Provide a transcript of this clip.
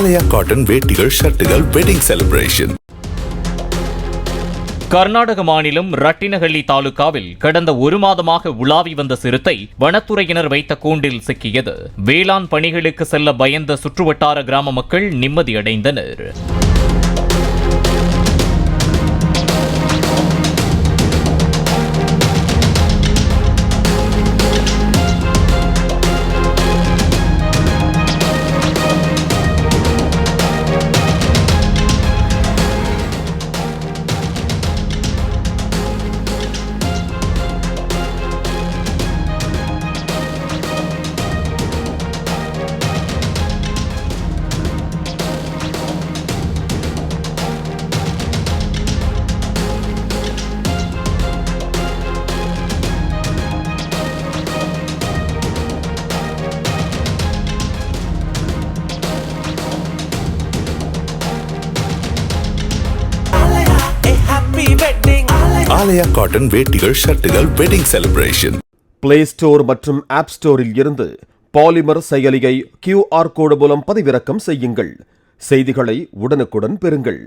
ஆலயா cotton வேட்டிகள் ஷர்ட்டுகள் wedding celebration. Karnataka மாநிலம் ரட்டினஹள்ளி தாலுகாவில் கடந்த ஒரு மாதமாக உலாவி வந்த சிறுத்தை வனத்துறையினர் வைத்த கூண்டில் சிக்கியது. வேளாண் பணிகளுக்கு செல்ல பயந்த சுற்றுவட்டார கிராம மக்கள் நிம்மதியடைந்தனர். ஆலயா காட்டன் வேட்டிகள் ஷர்ட்டுகள் வெட்டிங் செலிப்ரேஷன். பிளே ஸ்டோர் மற்றும் ஆப் ஸ்டோரில் இருந்து பாலிமர் செயலியை QR கோடு மூலம் பதிவிறக்கம் செய்யுங்கள். செய்திகளை உடனுக்குடன் பெறுங்கள்.